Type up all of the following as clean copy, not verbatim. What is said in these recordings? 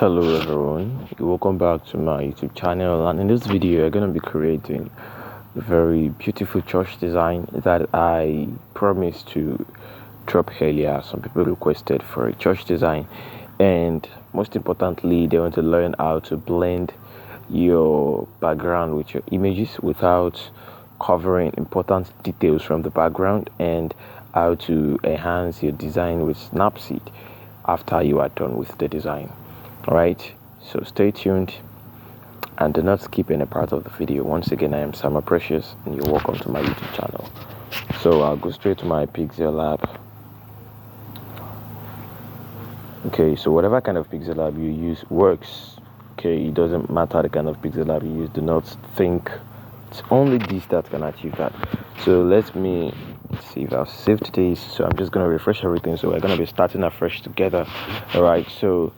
Hello everyone, welcome back to my YouTube channel, and in this video I'm going to be creating a very beautiful church design that I promised to drop earlier. Some people requested for a church design, and most importantly they want to learn how to blend your background with your images without covering important details from the background, and how to enhance your design with Snapseed after you are done with the design. Alright, so stay tuned and do not skip any part of the video. Once again, I am Sama Precious and you're welcome to my YouTube channel. So I'll go straight to my Pixellab. Okay, so whatever kind of Pixellab you use works. Okay, it doesn't matter the kind of Pixellab you use. Do not think it's only this that can achieve that. So let me see if I've saved this. So I'm just going to refresh everything. So we're going to be starting afresh together. Alright, so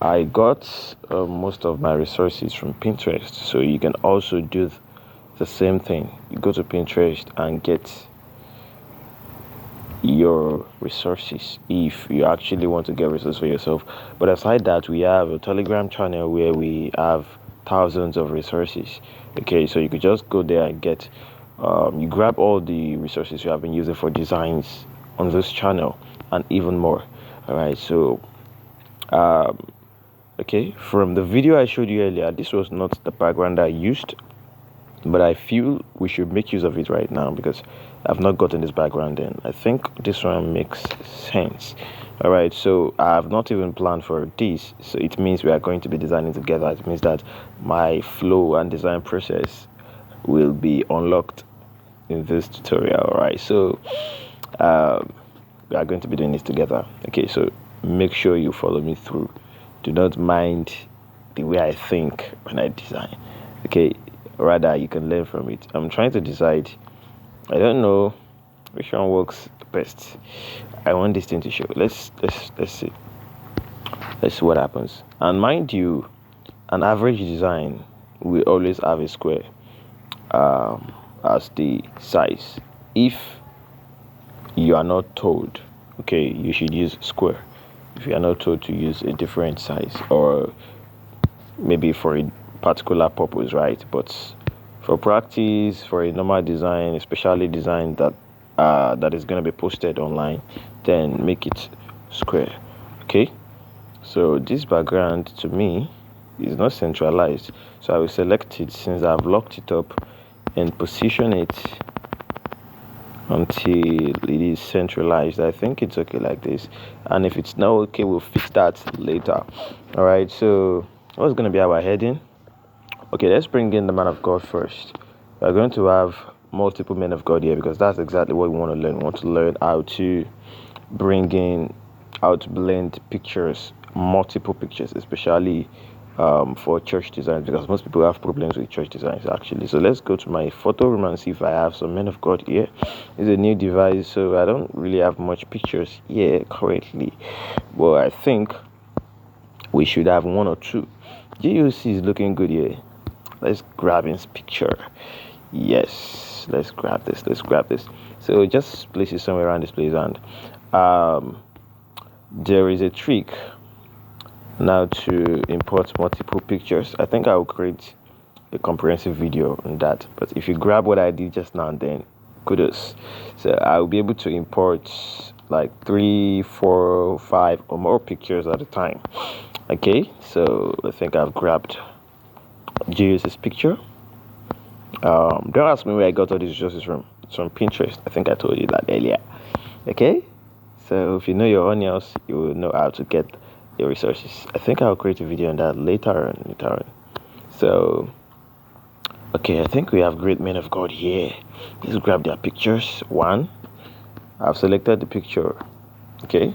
I got most of my resources from Pinterest, so you can also do the same thing. You go to Pinterest and get your resources if you actually want to get resources for yourself. But aside that, we have a Telegram channel where we have thousands of resources. Okay, so you could just go there and get you grab all the resources you have been using for designs on this channel and even more. All right, so okay, from the video I showed you earlier, this was not the background I used, but I feel we should make use of it right now because I've not gotten this background in. I think this one makes sense. All right, so I have not even planned for this, so it means we are going to be designing together. It means that my flow and design process will be unlocked in this tutorial. All right, so we are going to be doing this together. Okay, so make sure you follow me through. Do not mind the way I think when I design. Okay, rather you can learn from it. I'm trying to decide. I don't know which one works best. I want this thing to show. Let's see. Let's see what happens. And mind you, an average design will always have a square as the size. If you are not told, okay, you should use square. If you are not told to use a different size, or maybe for a particular purpose, right? But for practice, for a normal design, especially design that that is going to be posted online, then make it square. Okay, so this background to me is not centralized, so I will select it since I've locked it up and position it until it is centralized. I think it's okay like this, and if it's not okay, we'll fix that later. All right, so what's going to be our heading? Okay, let's bring in the man of God first. We're going to have multiple men of God here because that's exactly what we want to learn. We want to learn how to bring in, how to blend pictures, multiple pictures, especially for church designs, because most people have problems with church designs actually. So let's go to my photo room and see if I have some men of God here. It's a new device, so I don't really have much pictures here currently, but I think we should have one or two. GUC is looking good here. Let's grab his picture. Yes, let's grab this. So just place it somewhere around this place, and there is a trick now to import multiple pictures. I think I will create a comprehensive video on that, but if you grab what I did just now, then kudos. So I will be able to import like 3, 4, 5 or more pictures at a time. Okay, so I think I've grabbed Jesus' picture. Don't ask me where I got all these resources from. It's from Pinterest. I think I told you that earlier. Okay, so if you know your onions, you will know how to get your resources. I think I'll create a video on that later on. So okay, I think we have great men of God here. Let's grab their pictures. One, I've selected the picture. Okay,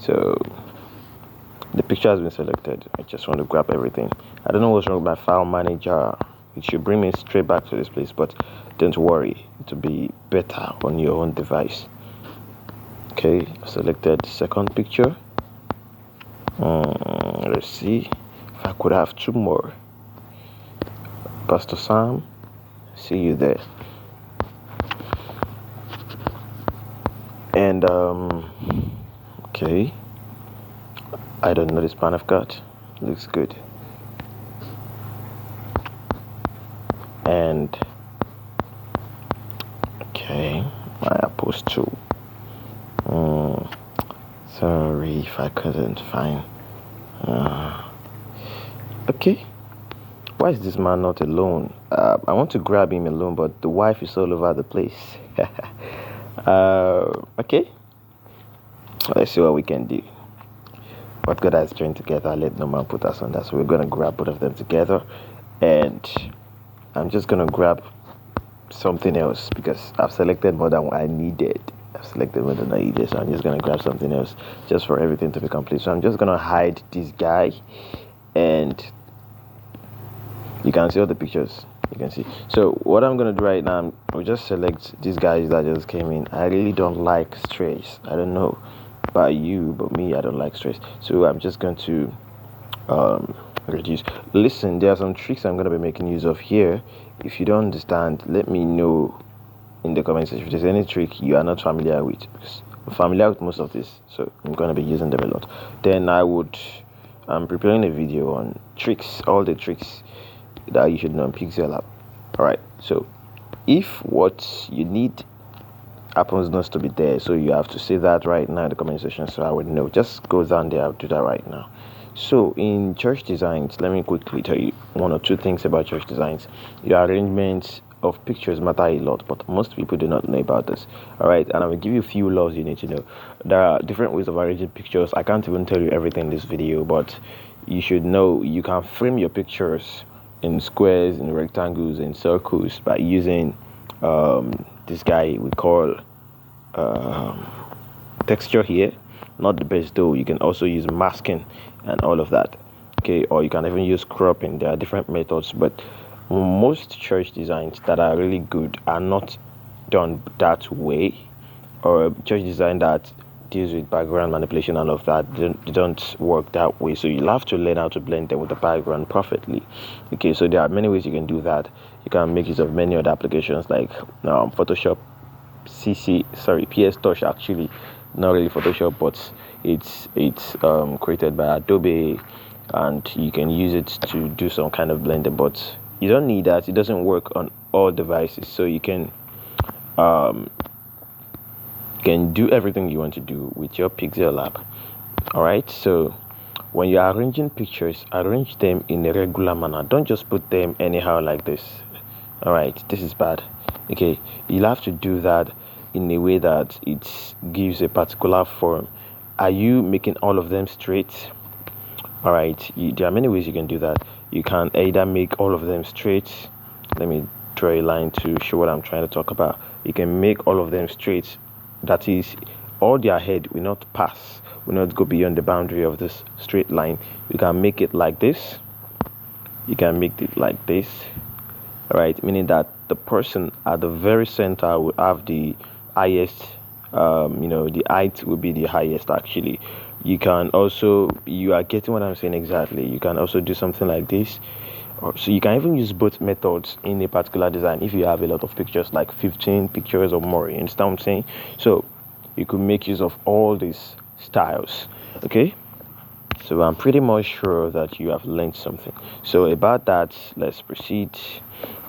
so the picture has been selected. I just want to grab everything. I don't know what's wrong with my file manager. It should bring me straight back to this place, but don't worry, it will be better on your own device. Okay, I selected the second picture. Let's see if I could have two more. Pastor Sam, see you there. And okay, I don't know this man of God. looks good. And okay, my Apple's tool. Sorry if I couldn't find. Okay. Why is this man not alone? I want to grab him alone, but the wife is all over the place. Okay. Let's see what we can do. What God has joined together, let no man put us under. So we're gonna grab both of them together, and I'm just gonna grab something else because I've selected more than what I needed. So I'm just gonna grab something else just for everything to be complete. So I'm just gonna hide this guy, and you can see all the pictures. You can see. So what I'm gonna do right now, I'll just select these guys that just came in. I really don't like strays. I don't know about you, but me, I don't like strays. So I'm just going to reduce. Listen, there are some tricks I'm gonna be making use of here. If you don't understand, let me know in the comment section if there's any trick you are not familiar with, because I'm familiar with most of this, so I'm going to be using them a lot. Then I'm preparing a video on tricks, all the tricks that you should know on Pixellab. Alright, so if what you need happens not to be there, so you have to say that right now in the comment section so I would know. Just go down there, I'll do that right now. So in church designs, let me quickly tell you one or two things about church designs. Your arrangements of pictures matter a lot, but most people do not know about this. All right, and I will give you a few laws you need to know. There are different ways of arranging pictures. I can't even tell you everything in this video, but you should know you can frame your pictures in squares, in rectangles, in circles by using this guy we call texture here. Not the best though. You can also use masking and all of that. Okay, or you can even use cropping. There are different methods, but most church designs that are really good are not done that way, or church design that deals with background manipulation and all of that, they don't work that way. So you'll have to learn how to blend them with the background perfectly. Okay, so there are many ways you can do that. You can make use of many other applications like Photoshop, PS Touch, actually not really Photoshop, but it's created by Adobe, and you can use it to do some kind of blending, but you don't need that. It doesn't work on all devices, so you can do everything you want to do with your Pixellab. All right, so when you're arranging pictures, arrange them in a regular manner. Don't just put them anyhow like this. All right, this is bad. Okay, you'll have to do that in a way that it gives a particular form. Are you making all of them straight? All right, there are many ways you can do that. You can either make all of them straight. Let me draw a line to show what I'm trying to talk about. You can make all of them straight. That is, all their head will not pass, will not go beyond the boundary of this straight line. You can make it like this. You can make it like this. All right, meaning that the person at the very center will have the highest, the height will be the highest actually. You can also, you are getting what I'm saying exactly. You can also do something like this. So you can even use both methods in a particular design if you have a lot of pictures, like 15 pictures or more. You understand what I'm saying? So you could make use of all these styles. Okay, so I'm pretty much sure that you have learned something. So about that, let's proceed.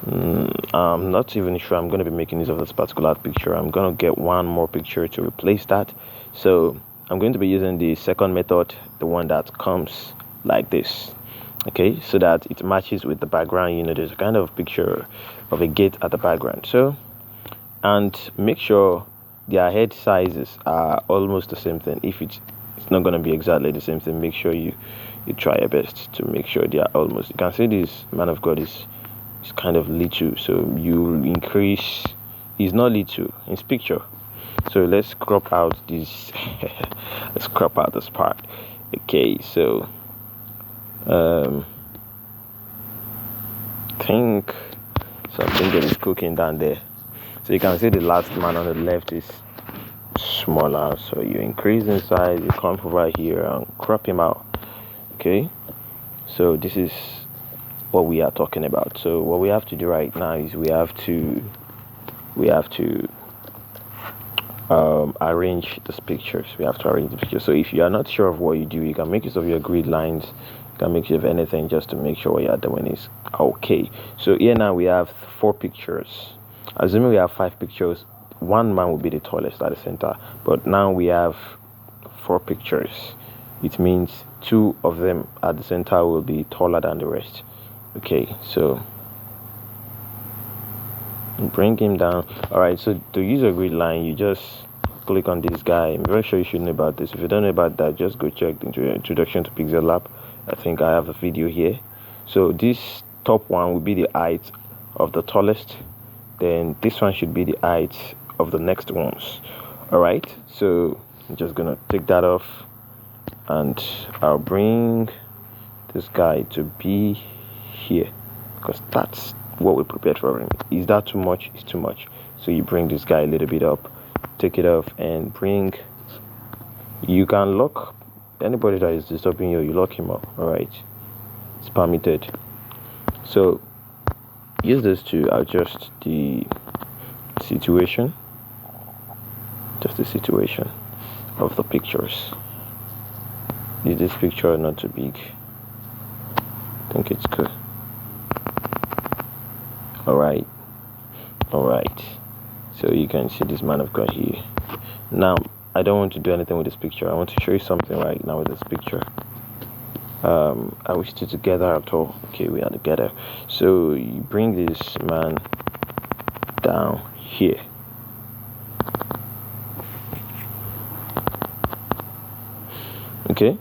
I'm not even sure I'm going to be making use of this particular picture. I'm going to get one more picture to replace that. So I'm going to be using the second method, the one that comes like this. Okay, so that it matches with the background. There's a kind of picture of a gate at the background. So, and make sure their head sizes are almost the same thing. If it's not going to be exactly the same thing, make sure you try your best to make sure they are almost. You can see this man of God is kind of little, so you increase. He's not little in his picture. So let's crop out this. Let's crop out this part. Okay, so think something that is cooking down there. So you can see the last man on the left is smaller, so you increase in size, you come over here and crop him out. Okay, so this is what we are talking about. So what we have to do right now is we have to arrange these pictures. We have to arrange the pictures. So if you are not sure of what you do, you can make use of your grid lines. You can make use of anything just to make sure what you are doing is okay. So here now we have 4 pictures. Assuming we have 5 pictures, one man will be the tallest at the center. But now we have 4 pictures. It means 2 of them at the center will be taller than the rest. Okay, so bring him down. All right, so to use a grid line, you just click on this guy. I'm very sure you should know about this. If you don't know about that, just go check the introduction to Pixellab. I think I have a video here. So this top one will be the height of the tallest, then this one should be the height of the next ones. All right, so I'm just gonna take that off, and I'll bring this guy to be here because that's what we prepared for him. Is that too much? It's too much. So you bring this guy a little bit up, take it off, and bring. You can lock anybody that is disturbing you. You lock him up. All right, it's permitted. So use this to adjust the situation, just the situation of the pictures. Is this picture not too big? I think it's good. All right, so you can see this man of God here. Now I don't want to do anything with this picture. I want to show you something right now with this picture. Are we still together at all? Okay, we are together. So you bring this man down here. Okay,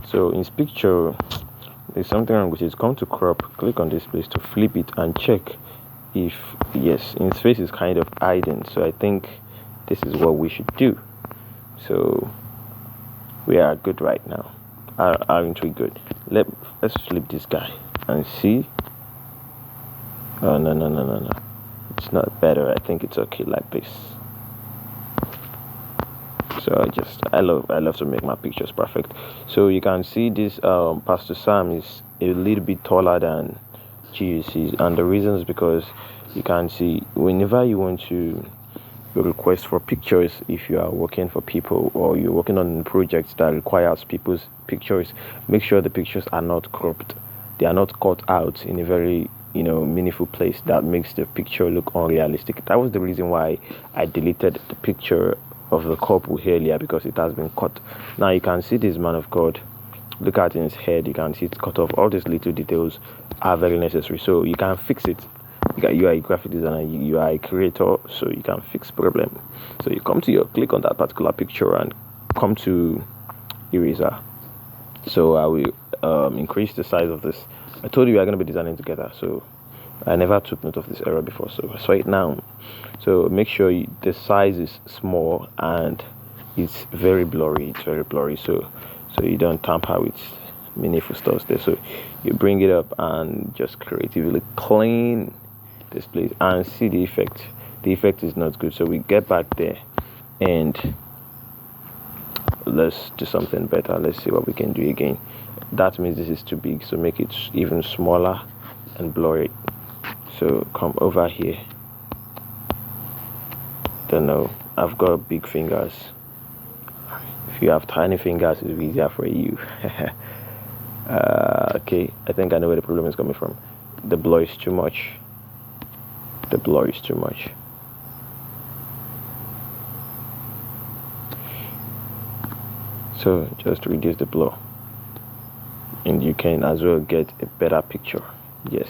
so in this picture there's something wrong with it. Come to crop, click on this place to flip it and check if yes, his face is kind of hiding. So I think this is what we should do. So we are good right now, aren't we good? Let's flip this guy and see. Oh no, it's not better. I think it's okay like this. So I love to make my pictures perfect. So you can see this Pastor Sam is a little bit taller than GUC's, and the reason is because you can see whenever you want to request for pictures, if you are working for people or you're working on projects that requires people's pictures, make sure the pictures are not cropped. They are not cut out in a very meaningful place that makes the picture look unrealistic. That was the reason why I deleted the picture of the couple earlier, because it has been cut. Now you can see this man of God. Look at his head. You can see it's cut off. All these little details are very necessary, so you can fix it. You are a graphic designer, you are a creator, so you can fix problem. So you come to click on that particular picture and come to eraser. So I will increase the size of this. I told you we are going to be designing together, so I never took note of this error before, so I saw it now. So make sure the size is small and it's very blurry. So you don't tamper with meaningful stuff there. So you bring it up and just creatively clean this place and see the effect. The effect is not good, so we get back there and let's do something better. Let's see what we can do again. That means this is too big, so make it even smaller and blur it. So come over here. Don't know, I've got big fingers. If you have tiny fingers, it's easier for you. Okay, I think I know where the problem is coming from. The blur is too much. So just reduce the blur and you can as well get a better picture. Yes.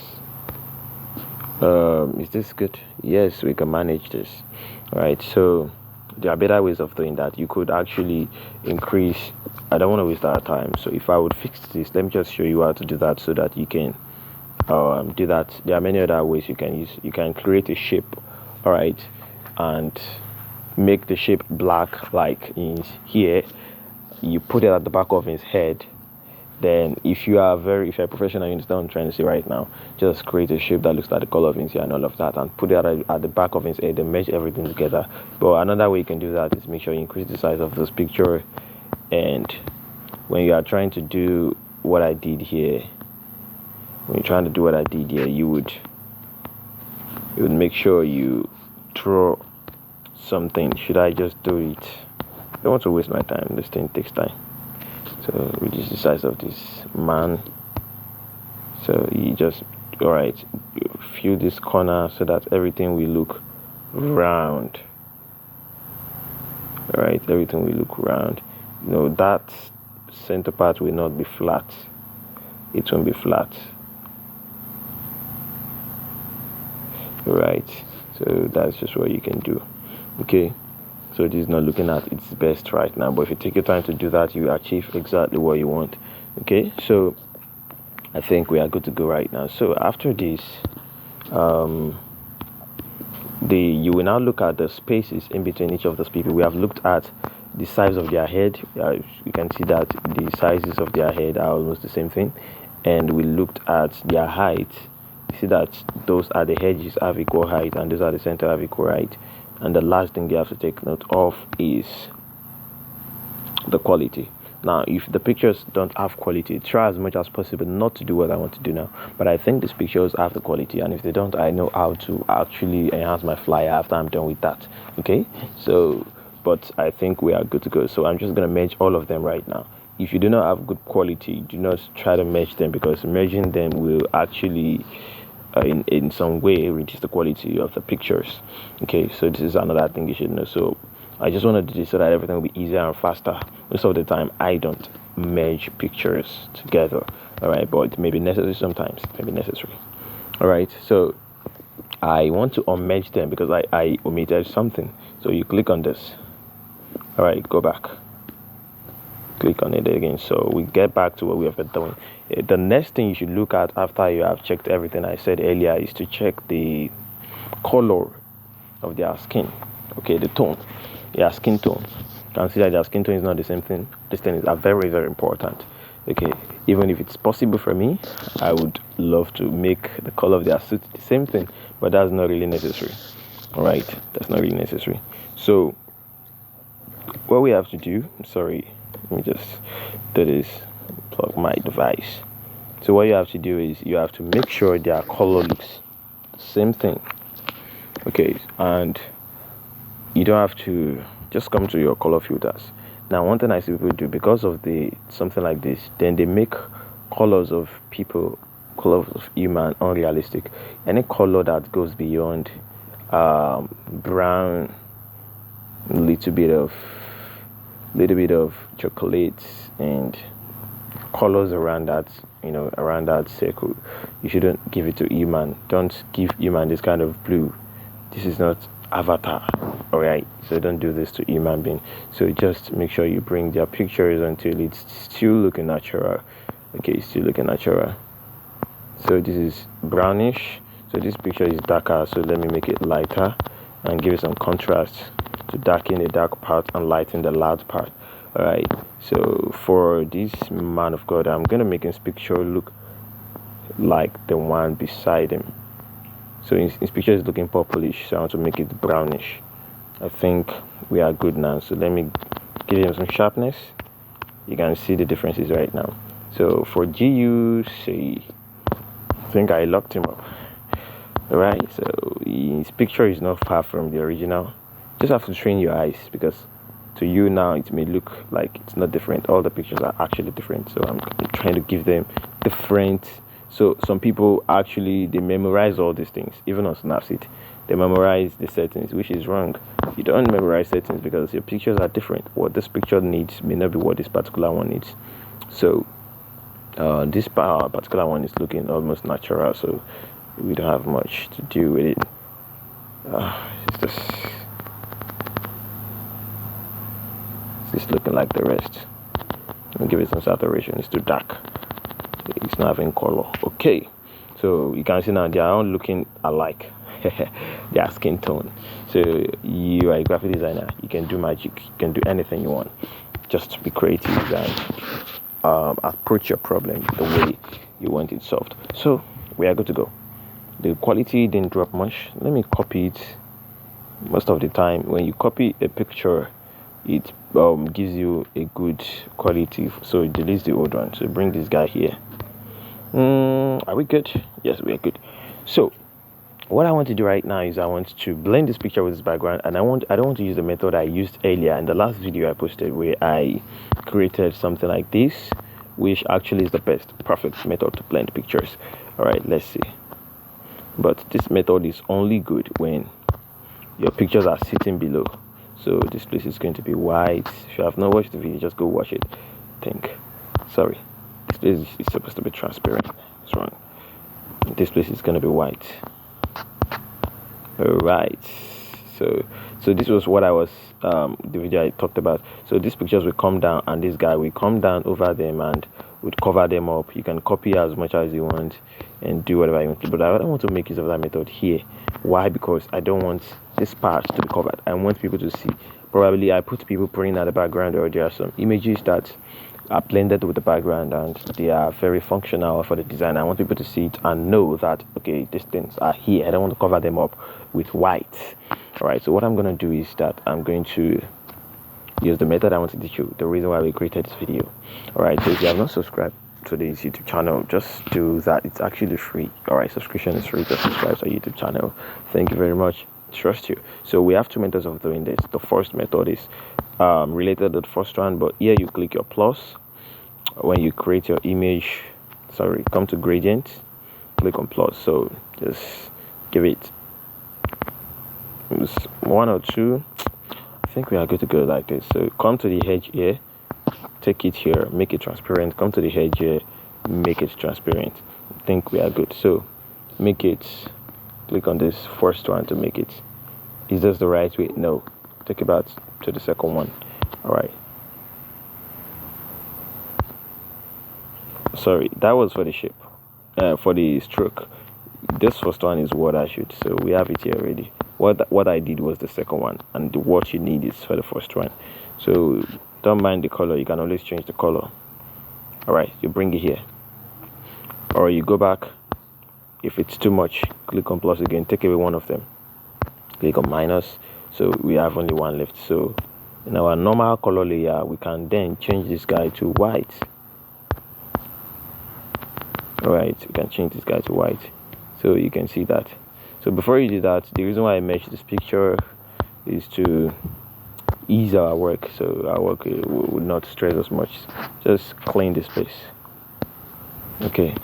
Is this good? Yes, we can manage this. All right, so there are better ways of doing that. You could actually increase. I don't want to waste our time, so if I would fix this, let me just show you how to do that so that you can do that. There are many other ways you can use. You can create a shape, all right, and make the shape black like in here. You put it at the back of his head. Then if you are a professional, you understand what I'm trying to say right now, just create a shape that looks like the color of his hair and all of that and put it at the back of his head and mesh everything together. But another way you can do that is make sure you increase the size of this picture, and when you are trying to do what I did here, you would make sure you draw something. Should I just do it? I don't want to waste my time. This thing takes time. So reduce the size of this man. So you just, all right, fill this corner so that everything will look round. All right, everything will look round. That center part will not be flat. It won't be flat. All right, so that's just what you can do. Okay, so this is not looking at its best right now, but if you take your time to do that, you achieve exactly what you want. Okay, so I think we are good to go right now. So after this, you will now look at the spaces in between each of those people. We have looked at the size of their head. You can see that the sizes of their head are almost the same thing, and we looked at their height. You see that those are the edges have equal height, and those are the center have equal height. And the last thing you have to take note of is the quality. Now, if the pictures don't have quality, try as much as possible not to do what I want to do now. But I think these pictures have the quality, and if they don't, I know how to actually enhance my flyer after I'm done with that. Okay, so but I think we are good to go. So I'm just going to merge all of them right now. If you do not have good quality, do not try to merge them, because merging them will actually in some way reduce the quality of the pictures. Okay, so this is another thing you should know. So I just want to do this so that everything will be easier and faster. Most of the time I don't merge pictures together, all right, but it may be necessary sometimes. Maybe necessary. All right, so I want to unmerge them because I omitted something. So you click on this. All right, go back, click on it again. So we get back to what we have been doing. The next thing you should look at after you have checked everything I said earlier is to check the color of their skin. Okay, the tone, their skin tone. You can see that their skin tone is not the same thing. These things are very, very important. Okay, even if it's possible for me, I would love to make the color of their suit the same thing, but that's not really necessary. All right, that's not really necessary. So what we have to do, sorry, let me just do this, plug my device. So what you have to do is you have to make sure their color looks the same thing. Okay, and you don't have to just come to your color filters. Now, one thing I see people do, because of something like this, then they make colors of people, colors of human unrealistic. Any color that goes beyond brown, little bit of chocolate, and colors around that, around that circle, you shouldn't give it to human. Don't give human this kind of blue. This is not avatar. All right, so don't do this to human being. So just make sure you bring their pictures until it's still looking natural. Okay, it's still looking natural. So this is brownish, so this picture is darker, so let me make it lighter and give it some contrast to darken the dark part and lighten the loud part. All right, so for this man of God, I'm gonna make his picture look like the one beside him. So his picture is looking purplish, so I want to make it brownish. I think we are good now. So let me give him some sharpness. You can see the differences right now. So for GU, say, I think I locked him up. All right, so his picture is not far from the original. Just have to train your eyes, because to you now it may look like it's not different. All the pictures are actually different. So I'm trying to give them different. So some people actually, they memorize all these things, even on Snapseed. They memorize the settings, which is wrong. You don't memorize settings because your pictures are different. What this picture needs may not be what this particular one needs. So this particular one is looking almost natural, so we don't have much to do with it. It's just looking like the rest. Let me give it some saturation. It's too dark. It's not having color. Okay, so you can see now they are all looking alike. Their skin tone. So you are a graphic designer, you can do magic, you can do anything you want. Just be creative and approach your problem the way you want it solved. So we are good to go. The quality didn't drop much. Let me copy it. Most of the time when you copy a picture, it gives you a good quality, so it deletes the old one. So bring this guy here. Are we good? Yes, we are good. So what I want to do right now is I want to blend this picture with this background, and I don't want to use the method I used earlier in the last video I posted, where I created something like this, which actually is the perfect method to blend pictures. All right, let's see. But this method is only good when your pictures are sitting below. So this place is going to be white. If you have not watched the video, just go watch it. Sorry, this place is supposed to be transparent. It's wrong. This place is going to be white. All right, so this was what I was the video I talked about. So these pictures will come down, and this guy will come down over them and would cover them up. You can copy as much as you want and do whatever you want to, but I don't want to make use of that method here. Why? Because I don't want this part to be covered. I want people to see. Probably I put people printing at the background, or there are some images that are blended with the background and they are very functional for the design. I want people to see it and know that, okay, these things are here. I don't want to cover them up with white. All right, so what I'm going to do is that I'm going to use the method I want to teach you, the reason why we created this video. All right, so if you have not subscribed to this YouTube channel, just do that. It's actually free. All right, subscription is free. Just subscribe to our YouTube channel. Thank you very much. Trust you. So we have two methods of doing this. The first method is related to the first one, but here you click your plus when you create your image. Sorry, come to gradient, click on plus. So just give it 1 or 2. I think we are good to go like this. So come to the edge here, take it here, make it transparent. Come to the edge here, make it transparent. I think we are good. So make it, click on this first one to make it. Is this the right way? No, take it back to the second one. All right, sorry, that was for the shape, for the stroke. This first one is what I should, so we have it here already. What I did was the second one, and what you need is for the first one. So don't mind the color, you can always change the color. All right, you bring it here, or you go back. If it's too much, click on plus again, take away one of them, click on minus. So we have only one left. So in our normal color layer, we can then change this guy to white. All right, we can change this guy to white, so you can see that. So before you do that, the reason why I meshed this picture is to ease our work, so our work would not stress us much. Just clean this place. Okay.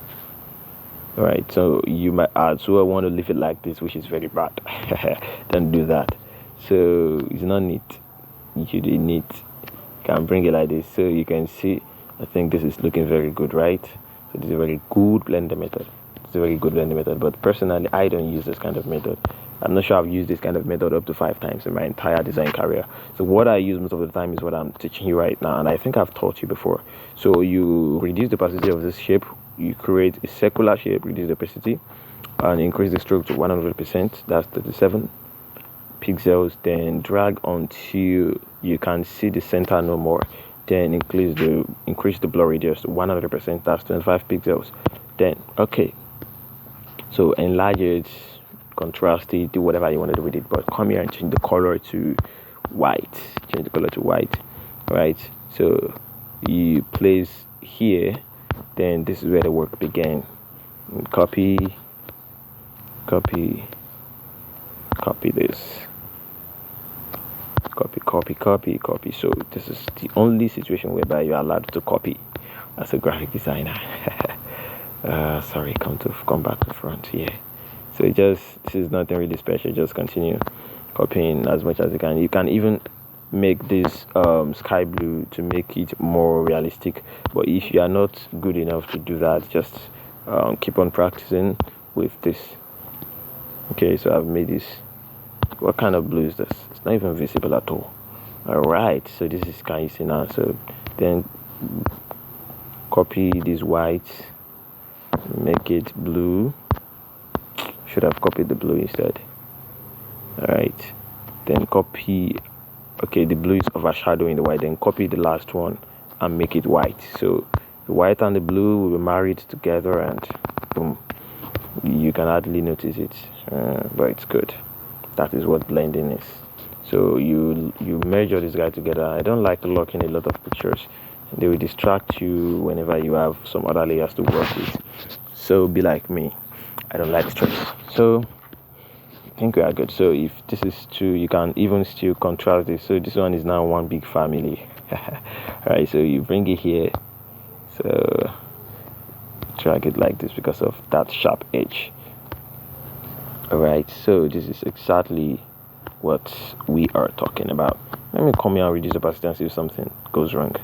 All right, so you might add, so I want to leave it like this, which is very bad. Don't do that. So it's not neat. You should be neat. You can bring it like this, so you can see. I think this is looking very good, right? So this is a very good blender method. It's a very good blending method, but personally I don't use this kind of method. I'm not sure I've used this kind of method up to 5 times in my entire design career. So what I use most of the time is what I'm teaching you right now, and I think I've taught you before. So you reduce the opacity of this shape, you create a circular shape, reduce the opacity, and increase the stroke to 100%. That's 37 pixels. Then drag until you can see the center no more. Then increase the blur radius to 100%. That's 25 pixels. Then okay. So enlarge it, contrast it, do whatever you want to do with it, but come here and change the color to white. Change the color to white. All right. So you place here, then this is where the work began. Copy this. Copy. So this is the only situation whereby you're allowed to copy as a graphic designer. Sorry, come back to front here. So this is nothing really special. Just continue copying as much as you can. You can even make this sky blue to make it more realistic, but if you are not good enough to do that, just keep on practicing with this. Okay, so I've made this. What kind of blue is this? It's not even visible at all. All right, so this is, can you see now? So then copy this white, make it blue. Should have copied the blue instead. All right, then copy. Okay, the blue is overshadowing the white. Then copy the last one and make it white. So the white and the blue will be married together, and boom, you can hardly notice it, but it's good. That is what blending is. So you merge all this guy together. I don't like to lock in a lot of pictures. They will distract you whenever you have some other layers to work with. So be like me. I don't like stress. So think we are good. So if this is 2, you can even still contrast this. So this one is now one big family. Alright, so you bring it here. So drag it like this because of that sharp edge. Alright, so this is exactly what we are talking about. Let me come here and reduce opacity and see if something goes wrong.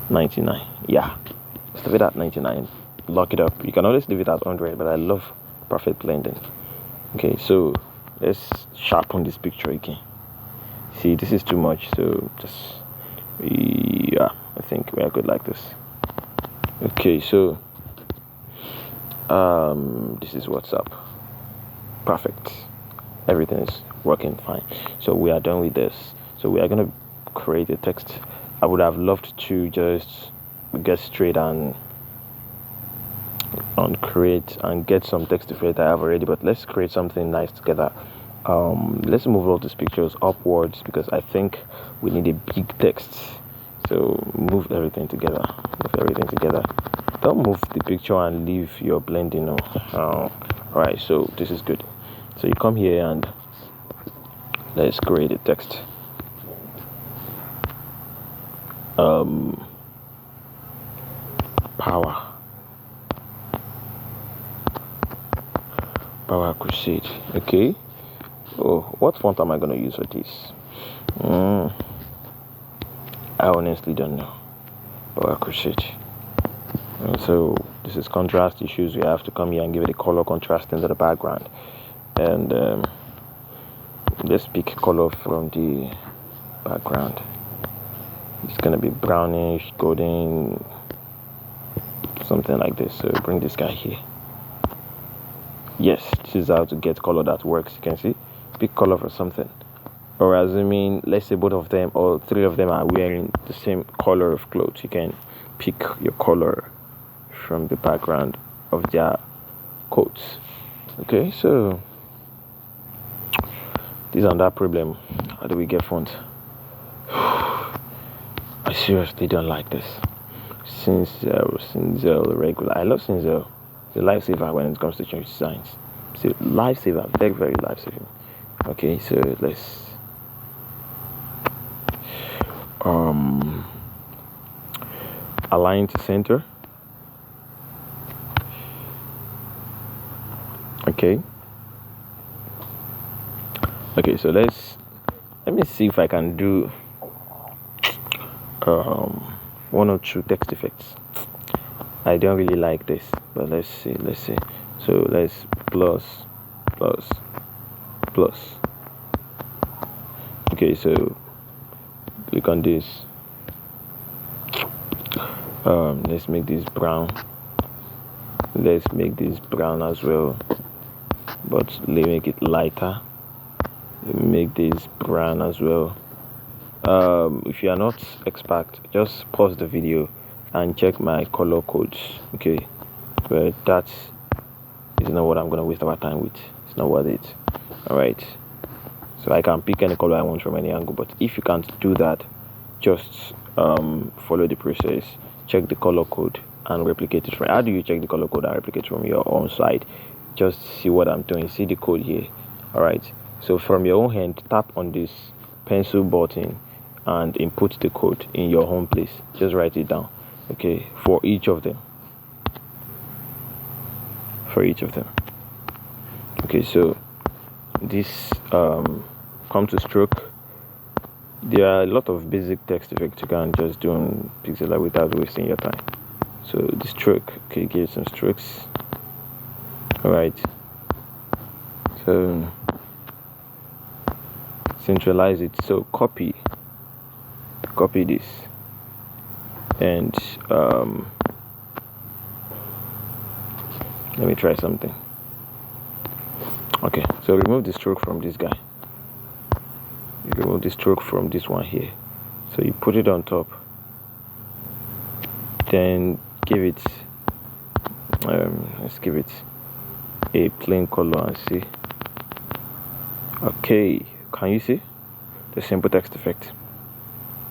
99. Yeah, let's leave it at 99. Lock it up. You can always leave it at 100, but I love perfect blending. Okay, so let's sharpen this picture again. See, this is too much, so just, yeah, I think we are good like this. Okay, so this is what's up. Perfect. Everything is working fine. So we are done with this. So we are going to create a text. I would have loved to just get straight and create and get some text to create I have already, but let's create something nice together. Let's move all these pictures upwards because I think we need a big text. So move everything together. Don't move the picture and leave your blending. Alright, so this is good. So you come here and let's create a text. Power Crusade. Okay. Oh, what font am I going to use for this? I honestly don't know. Power Crusade. And so this is contrast issues. We have to come here and give it a color contrast into the background. And let's pick color from the background. It's going to be brownish, golden, something like this. So bring this guy here. Yes, this is how to get color that works. You can see, pick color for something. Or assuming, let's say both of them or 3 of them are wearing the same color of clothes, you can pick your color from the background of their coats. Okay, so this and that problem. How do we get font? I seriously don't like this. Cinzel regular. I love Cinzel. It's a lifesaver when it comes to change designs. It's a lifesaver, very, very lifesaving. Okay, so let's align to center. Okay, so let me see if I can do 1 or 2 text effects. I don't really like this, but let's see. So let's plus. Okay, so click on this. Let's make this brown. Let's make this brown as well, but let's make it lighter. Make this brown as well. If you are not expert, just pause the video and check my color codes. Okay, but that is not what I'm gonna waste our time with. It's not worth it. All right, so I can pick any color I want from any angle, but if you can't do that, just follow the process. Check the color code and replicate it. How do you check the color code and replicate from your own side? Just see what I'm doing. See the code here. All right, so from your own hand, tap on this pencil button and input the code in your home place. Just write it down. Okay, for each of them. Okay, so this come to stroke. There are a lot of basic text effects you can just do on Pixellab without wasting your time. So the stroke, okay, give some strokes. All right, so centralize it. So copy this and let me try something. Okay, so remove the stroke from this guy. You remove the stroke from this one here. So you put it on top. Then give it let's give it a plain color and see. Okay, can you see the simple text effect?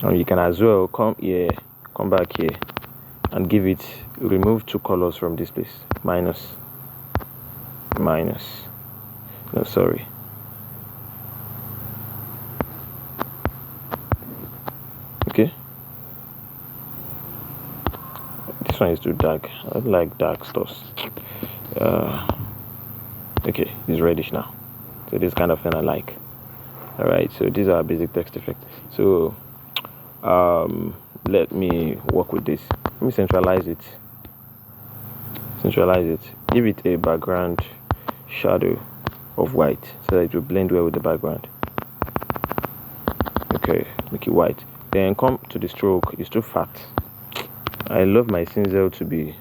And you can as well come back here and give it, remove 2 colors from this place. Minus. No, sorry. Okay. This one is too dark. I don't like dark stuff. Okay, it's reddish now. So this kind of thing I like. Alright, so these are basic text effects. So let me work with this. Let me centralize it. Give it a background shadow of white so that it will blend well with the background. Okay, make it white. Then come to the stroke. It's too fat. I love my cinzel to be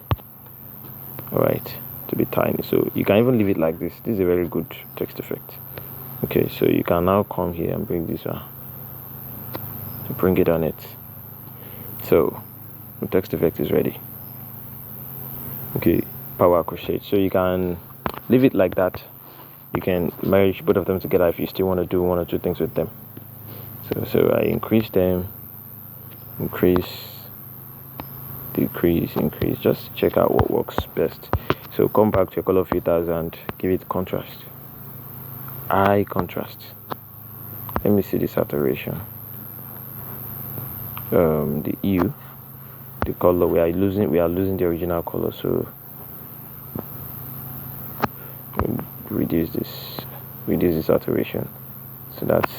tiny, so you can even leave it like this. This is a very good text effect. Okay, so you can now come here and bring this one to bring it on it. So the text effect is ready. Okay, power crochet. So you can leave it like that. You can merge both of them together if you still want to do one or two things with them. So I increase them, decrease, increase. Just check out what works best. So come back to your color filters and give it contrast. High contrast. Let me see the saturation. The hue, the color, we are losing the original color, so reduce the saturation so that it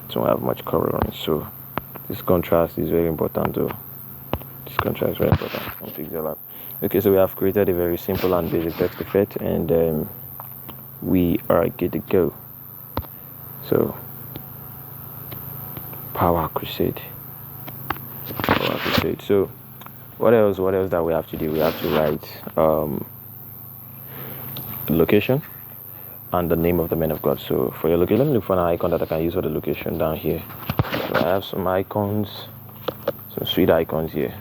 don't have much color on it. So this contrast is very important though. This contrast is very important on Pixellab. Okay, so we have created a very simple and basic text effect, and we are good to go. So power crusade. So what else that we have to do? We have to write location and the name of the man of God. So for your location, let me look for an icon that I can use for the location down here. So I have some icons, some sweet icons here.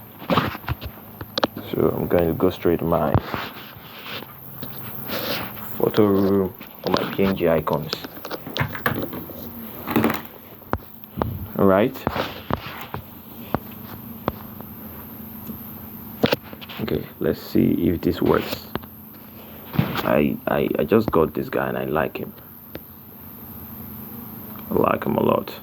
So I'm going to go straight to my photo room or my PNG icons. All right. Okay, let's see if this works. I just got this guy and I like him. I like him a lot.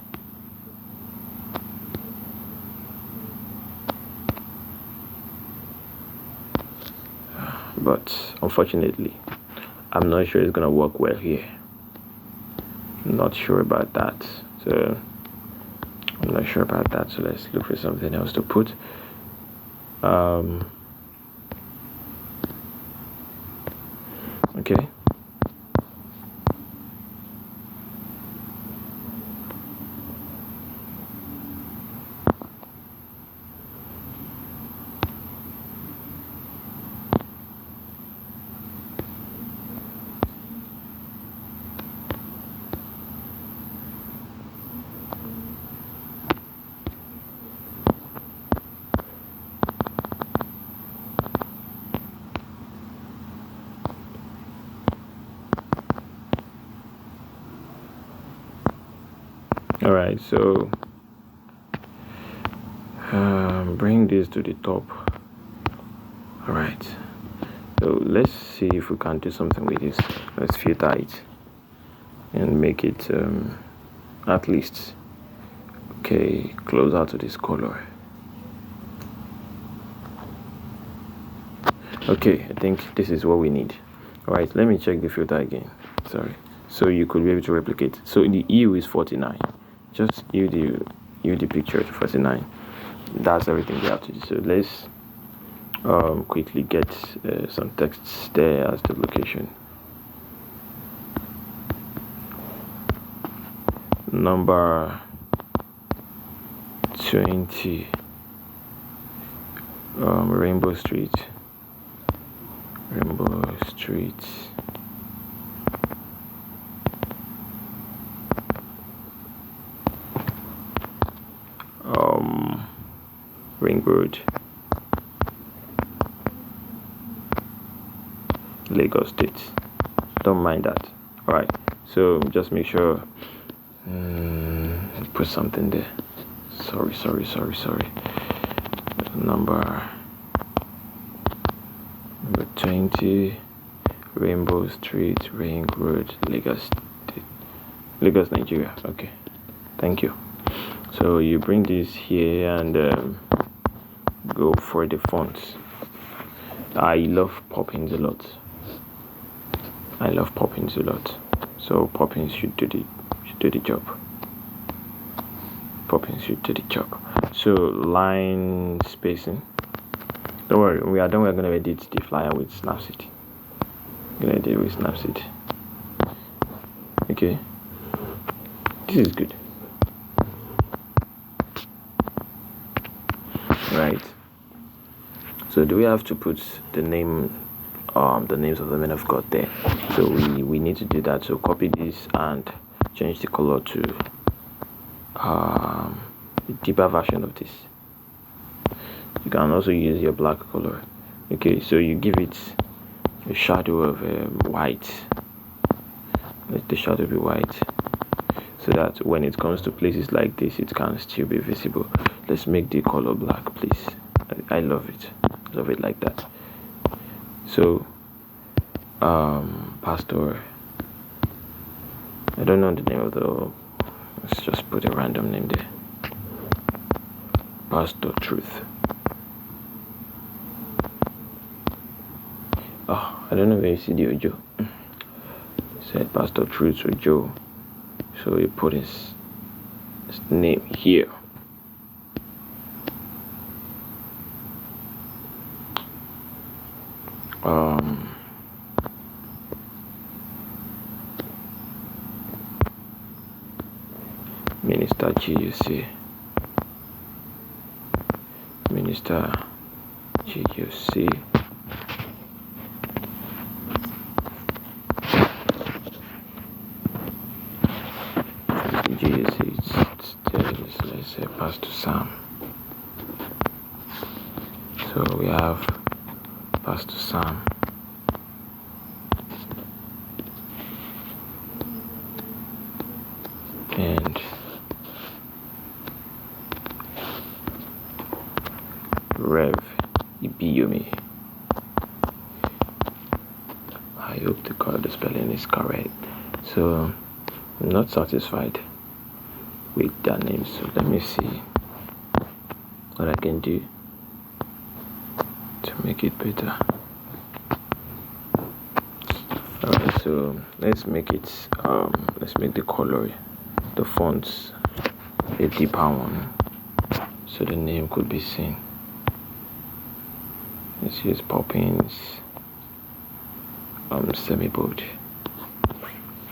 But unfortunately, I'm not sure it's gonna work well here. I'm not sure about that. So let's look for something else to put. Okay. All right, so bring this to the top. All right, so let's see if we can do something with this. Let's filter it and make it at least closer to this color. Okay, I think this is what we need. All right, let me check the filter again. Sorry. So you could be able to replicate. So the hue is 49. Just hue the picture to 49. That's everything we have to do. So let's quickly get some text there as the location. Number 20, Rainbow Street. Ring Road, Lagos State. Don't mind that. All right, so just make sure put something there. Sorry. Number 20. Rainbow Street, Ring Road, Lagos, Nigeria. Okay, thank you. So you bring this here and go for the fonts. I love Poppins a lot. So Poppins should do the job. So line spacing. Don't worry, we're gonna edit the flyer with Snapseed. Okay, this is good. Right. So do we have to put the names of the men of God there? So we need to do that. So copy this and change the color to a deeper version of this. You can also use your black color. Okay, so you give it a shadow of white. Let the shadow be white, so that when it comes to places like this, it can still be visible. Let's make the color black, please. I love it like that. So Pastor, I don't know the name of the, let's just put a random name there. Pastor Truth. Oh, I don't know where you see the Ojo. Said Pastor Truth Ojo. So you put his name here. Minister GUC. Minister GUC. Let's say Pastor Sam. So we have Pastor Sam. And Rev Ibiyomi. I hope the spelling is correct. So I'm not satisfied with that name, so let me see what I can do to make it better. Alright, so let's make the color, the fonts, a deeper one, so the name could be seen. Let's use Poppins semi-bold.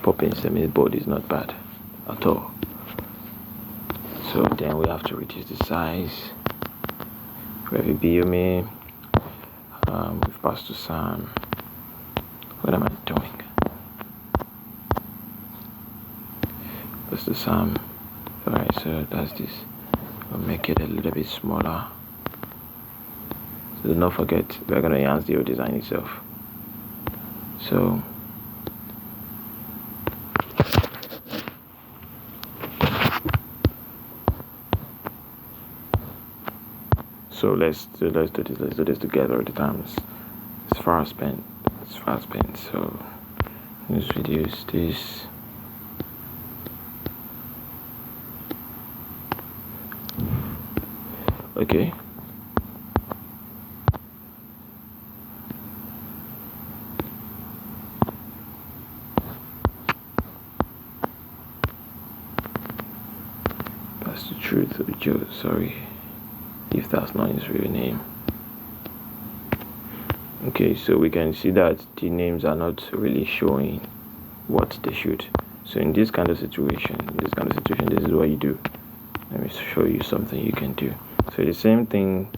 Poppins semi-bold is not bad at all. So then we have to reduce the size. Rev Ibiyomi with Pastor Sam. What am I doing? Pastor Sam. Alright, so that's this. I'll make it a little bit smaller. So do not forget, we're going to enhance the design itself. So let's do this together at the time. It's fast spent. So let's reduce this. Okay. That's the truth of Joe, sorry if that's not his real name. Okay, so we can see that the names are not really showing what they should. So in this kind of situation, this is what you do. Let me show you something you can do. So the same thing.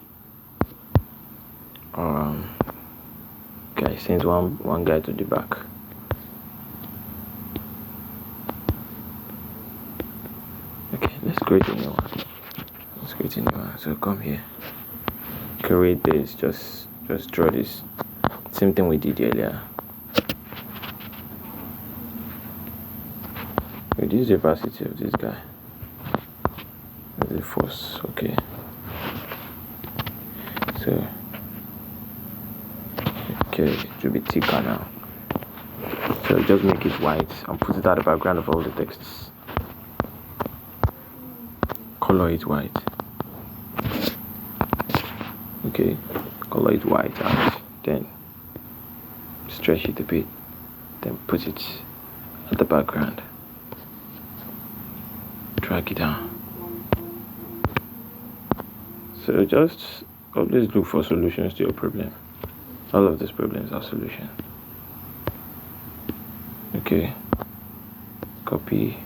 Okay, send one guy to the back. Okay, let's create a new one. So come here, create this. Just draw this. Same thing we did earlier. Reduce the opacity of this guy. The force. Okay. So okay, it will be thicker now. So just make it white and put it at the background of all the texts. Color it white. Okay, color it white and then stretch it a bit, then put it at the background. Drag it down. So just always look for solutions to your problem. All of these problems are solutions. Okay, copy.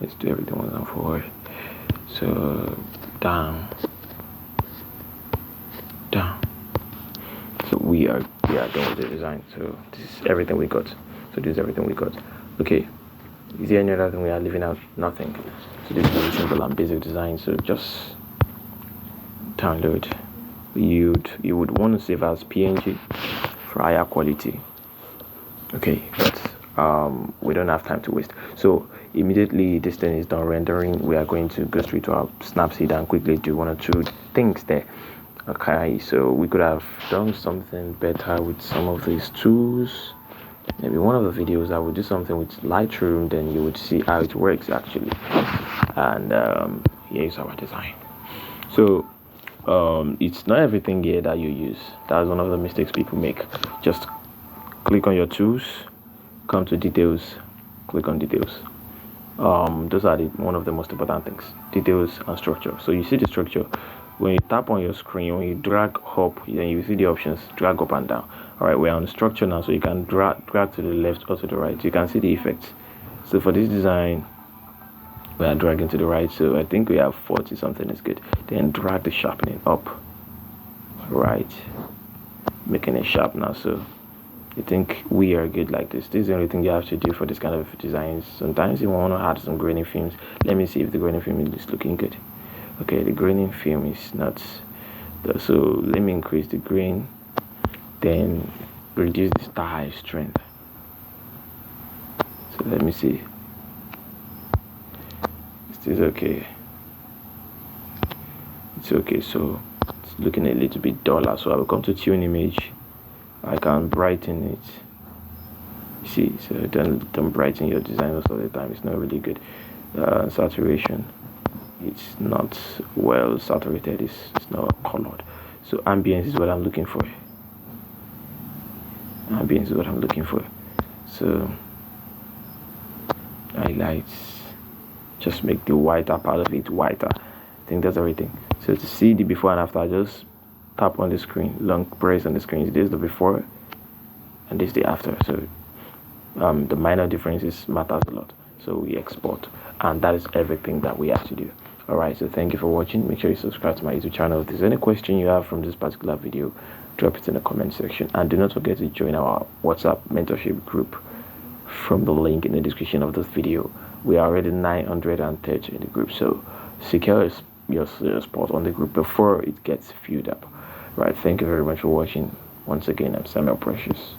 Let's do everything once and forward. So down. So we are done with the design. So this is everything we got. Okay, is there any other thing we are leaving out? Nothing. So this is very simple and basic design. So just download. You would want to save as PNG for higher quality. Okay, but we don't have time to waste. So immediately this thing is done rendering, we are going to go straight to our Snapseed and quickly do one or two things there. Okay, so we could have done something better with some of these tools. Maybe one of the videos I would do something with Lightroom, then you would see how it works actually. And here's our design. So it's not everything here that you use. That's one of the mistakes people make. Just click on your tools, come to details, click on details. Those are one of the most important things: details and structure. So you see the structure when you tap on your screen. When you drag up, then you see the options: drag up and down. All right, we're on structure now, so you can drag to the left or to the right. You can see the effects. So for this design, we are dragging to the right, so I think we have 40 something is good. Then drag the sharpening up, right, making it sharp now. So I think we are good like this. This is the only thing you have to do for this kind of designs. Sometimes you want to add some graining films. Let me see if the graining film is looking good. Okay, the graining film is not, so let me increase the grain, then reduce the style strength. So let me see. Is okay. It's okay. So it's looking a little bit duller. So I will come to tune image. I can brighten it. You see, so don't brighten your design most of the time. It's not really good. Saturation. It's not well saturated. It's not colored. So ambience is what I'm looking for. So highlights. Just make the whiter part of it whiter. I think that's everything. So to see the before and after, just tap on the screen, long press on the screen. This is the before and this is the after. So the minor differences matters a lot. So we export, and that is everything that we have to do. Alright, so thank you for watching. Make sure you subscribe to my YouTube channel. If there's any question you have from this particular video, drop it in the comment section, and do not forget to join our WhatsApp mentorship group from the link in the description of this video. We are already 930 in the group, so secure your spot on the group before it gets filled up. Right, thank you very much for watching. Once again, I'm Samuel Precious.